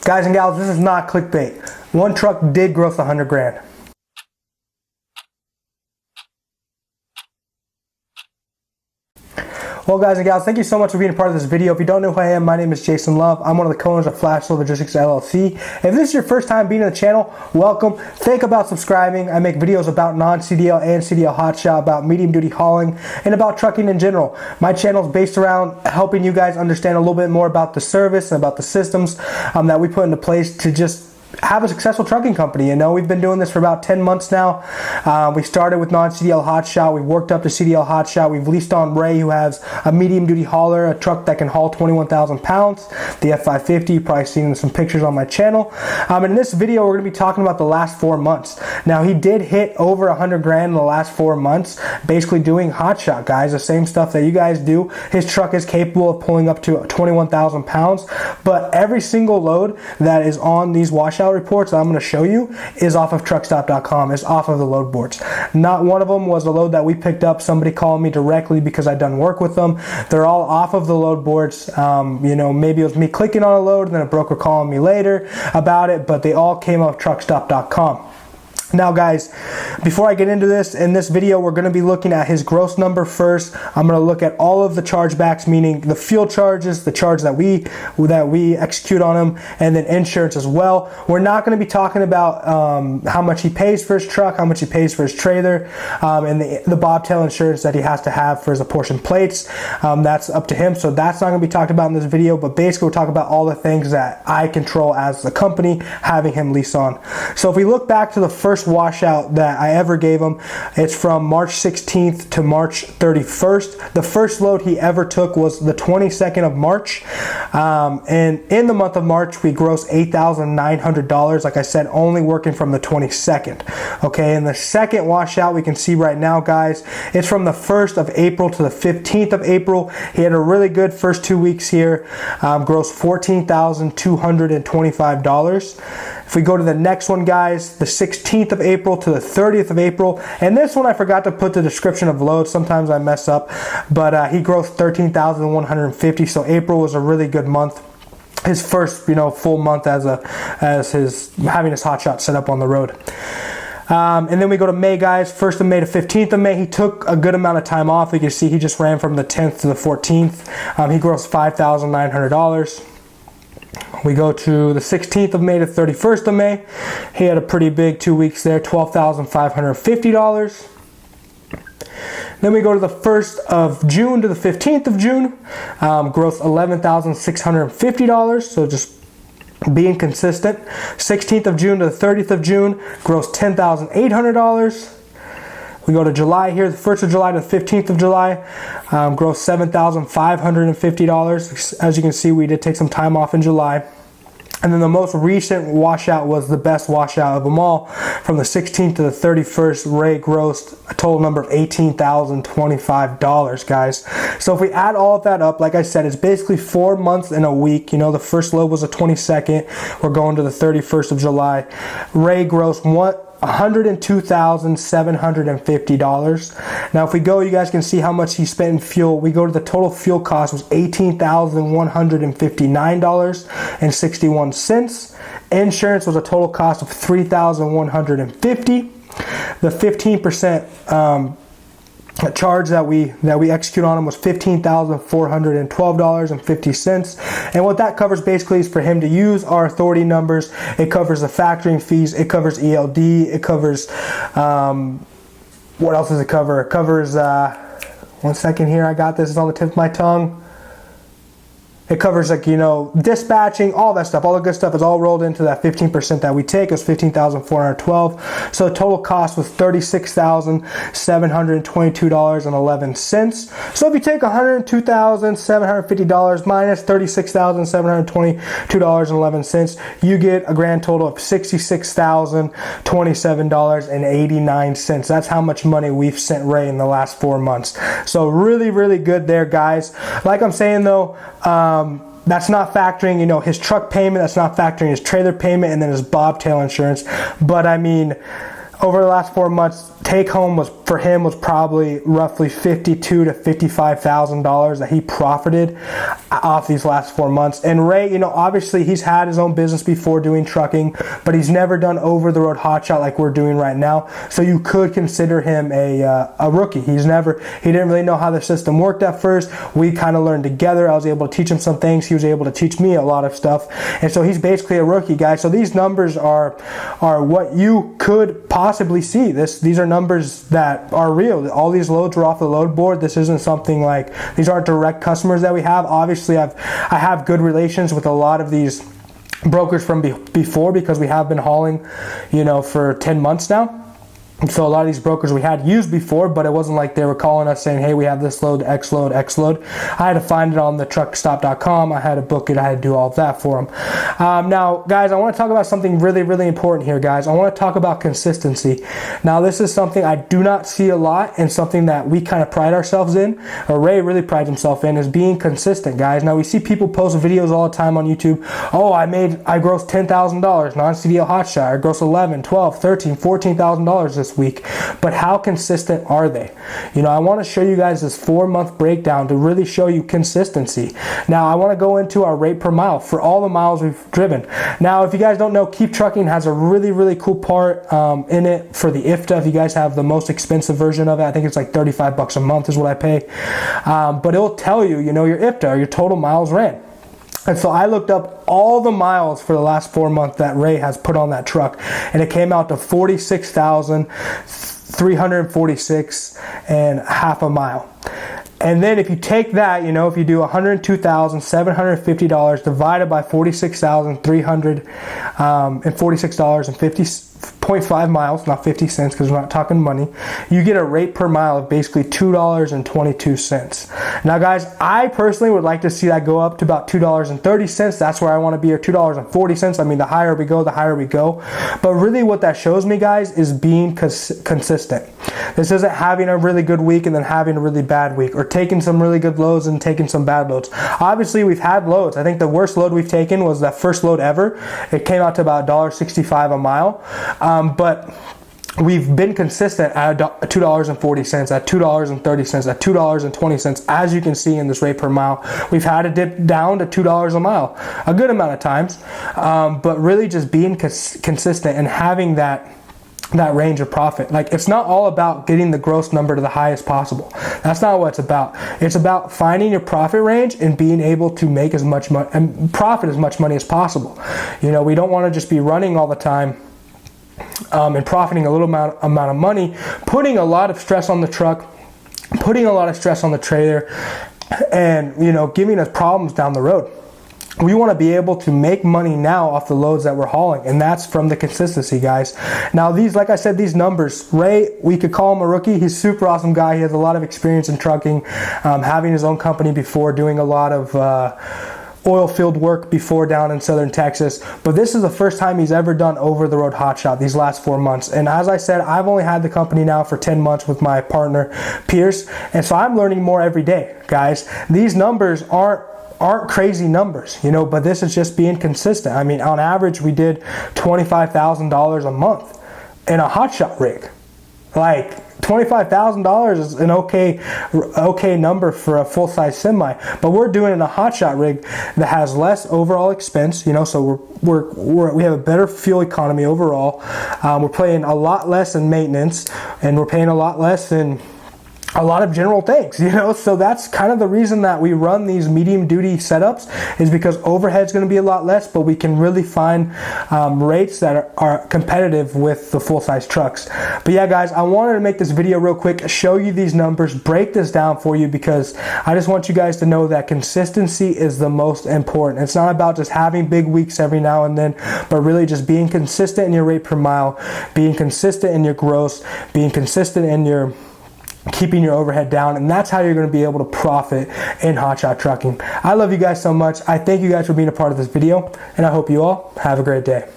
Guys and gals, this is not clickbait. One truck did gross 100 grand. Well, guys and gals, thank you so much for being a part of this video. If you don't know who I am, my name is Jason Love. I'm one of the co-owners of Flash Logistics LLC. If this is your first time being on the channel, welcome. Think about subscribing. I make videos about non-CDL and CDL hotshot, about medium duty hauling, and about trucking in general. My channel is based around helping you guys understand a little bit more about the service and about the systems that we put into place to just have a successful trucking company. You know, we've been doing this for about 10 months now. We started with non-CDL hotshot. We've worked up to CDL hotshot. We've leased on Ray, who has a medium duty hauler, a truck that can haul 21,000 pounds, the F550. You've probably seen some pictures on my channel. And in this video, we're going to be talking about the last 4 months. Now, he did hit over 100 grand in the last 4 months, basically doing hotshot, guys, the same stuff that you guys do. His truck is capable of pulling up to 21,000 pounds, but every single load that is on these washout reports that I'm going to show you is off of truckstop.com, is off of the load boards. Not one of them was a load that we picked up. Somebody called me directly because I'd done work with them. They're all off of the load boards. You know, maybe it was me clicking on a load and then a broker calling me later about it, but they all came off truckstop.com. Now, guys, before I get into this, in this video, we're going to be looking at his gross number first. I'm going to look at all of the chargebacks, meaning the fuel charges, the charge that we execute on him, and then insurance as well. We're not going to be talking about how much he pays for his truck, how much he pays for his trailer, and the bobtail insurance that he has to have for his apportioned plates. That's up to him, so that's not going to be talked about in this video, but basically we'll talk about all the things that I control as the company, having him lease on. So if we look back to the first washout that I ever gave him, it's from March 16th to March 31st. The first load he ever took was the 22nd of March, and in the month of March we grossed $8,900, like I said, only working from the 22nd. Okay, and the second washout we can see right now, guys, it's from the 1st of April to the 15th of April. He had a really good first 2 weeks here, grossed $14,225. If we go to the next one, guys, the 16th of April to the 30th of April, and this one I forgot to put the description of load. Sometimes I mess up, but he grossed $13,150. So April was a really good month. His first, full month as having his hotshot set up on the road. And then we go to May, guys. 1st of May to 15th of May. He took a good amount of time off. You can see he just ran from the 10th to the 14th. He grossed $5,900. We go to the 16th of May to 31st of May. He had a pretty big 2 weeks there, $12,550. Then we go to the 1st of June to the 15th of June, gross $11,650, so just being consistent. 16th of June to the 30th of June, gross $10,800. We go to July here, the 1st of July to the 15th of July, gross $7,550. As you can see, we did take some time off in July. And then the most recent washout was the best washout of them all. From the 16th to the 31st, Ray grossed a total number of $18,025, guys. So if we add all of that up, like I said, it's basically 4 months in a week. The first load was the 22nd. We're going to the 31st of July. Ray grossed $102,750. Now, if we go, you guys can see how much he spent in fuel. We go to the total fuel cost was $18,159.61. Insurance was a total cost of $3,150. The 15% charge that we execute on him was $15,412.50. And what that covers basically is for him to use our authority numbers. It covers the factoring fees. It covers ELD. It covers what else does it cover? It covers 1 second here, I got this, it's on the tip of my tongue. It covers dispatching, all that stuff, all the good stuff is all rolled into that 15% that we take. It was $15,412. So the total cost was $36,722.11. So if you take $102,750 minus $36,722.11, you get a grand total of $66,027.89. That's how much money we've sent Ray in the last 4 months. So really, really good there, guys. Like I'm saying though, that's not factoring, his truck payment. That's not factoring his trailer payment and then his bobtail insurance. But I mean, over the last 4 months, take home was for him was probably roughly $52,000 to $55,000 that he profited off these last 4 months. And Ray, you know, obviously he's had his own business before doing trucking, but he's never done over-the-road hotshot like we're doing right now. So you could consider him a rookie. He didn't really know how the system worked at first. We kind of learned together. I was able to teach him some things. He was able to teach me a lot of stuff. And so he's basically a rookie, guys. So these numbers are what you could possibly see. These are numbers that are real. All these loads were off the load board. This isn't something like, these aren't direct customers that we have. Obviously, I have good relations with a lot of these brokers from before, because we have been hauling, you know, for 10 months now. So a lot of these brokers we had used before, but it wasn't like they were calling us saying, hey, we have this load, X load, X load. I had to find it on the truckstop.com. I had to book it. I had to do all of that for them. Now, guys, I want to talk about something really, really important here, guys. I want to talk about consistency. Now, this is something I do not see a lot, and something that we kind of pride ourselves in, or Ray really prides himself in, is being consistent, guys. Now, we see people post videos all the time on YouTube. Oh, I grossed $10,000 non-CDL hotshot. I grossed $11,000, $12,000, $13,000, $14,000 this week. But how consistent are they? You know, I want to show you guys this 4-month breakdown to really show you consistency. Now, I want to go into our rate per mile for all the miles we've driven. Now, if you guys don't know, Keep Trucking has a really, really cool part in it for the IFTA. If you guys have the most expensive version of it, I think it's like $35 a month is what I pay. But it'll tell you, you know, your IFTA, or your total miles ran. And so I looked up all the miles for the last 4 months that Ray has put on that truck, and it came out to 46,346 and half a mile. And then if you take that, you know, if you do $102,750 divided by $46,346.50.5 miles, not 50 cents, because we're not talking money, you get a rate per mile of basically $2.22. Now, guys, I personally would like to see that go up to about $2.30. That's where I want to be, or $2.40. I mean, the higher we go, the higher we go. But really what that shows me, guys, is being consistent. This isn't having a really good week and then having a really bad week, or taking some really good loads and taking some bad loads. Obviously, we've had loads. I think the worst load we've taken was that first load ever. It came out to about $1.65 a mile. But we've been consistent at $2.40, at $2.30, at $2.20, as you can see in this rate per mile. We've had to dip down to $2 a mile a good amount of times, but really just being consistent and having that range of profit. Like, it's not all about getting the gross number to the highest possible. That's not what it's about. It's about finding your profit range and being able to make as much money and profit as much money as possible. You know, we don't want to just be running all the time and profiting a little amount of money, putting a lot of stress on the truck, putting a lot of stress on the trailer, and, you know, giving us problems down the road. We want to be able to make money now off the loads that we're hauling, and that's from the consistency, guys. Now, these, like I said, these numbers, Ray, we could call him a rookie. He's a super awesome guy. He has a lot of experience in trucking, having his own company before, doing a lot of oil field work before down in southern Texas. But this is the first time he's ever done over-the-road hotshot these last 4 months. And as I said, I've only had the company now for 10 months with my partner, Pierce. And so I'm learning more every day, guys. These numbers aren't crazy numbers, you know, but this is just being consistent. I mean, on average, we did $25,000 a month in a hotshot rig. Like, $25,000 is an okay number for a full-size semi, but we're doing it in a hotshot rig that has less overall expense, you know, so we have a better fuel economy overall. We're paying a lot less in maintenance, and we're paying a lot less in a lot of general things, you know. So that's kind of the reason that we run these medium duty setups, is because overhead's going to be a lot less, but we can really find rates that are competitive with the full-size trucks. But yeah, guys, I wanted to make this video real quick, show you these numbers, break this down for you, because I just want you guys to know that consistency is the most important. It's not about just having big weeks every now and then, but really just being consistent in your rate per mile, being consistent in your gross, being consistent in your keeping your overhead down, and that's how you're going to be able to profit in hotshot trucking. I love you guys so much. I thank you guys for being a part of this video, and I hope you all have a great day.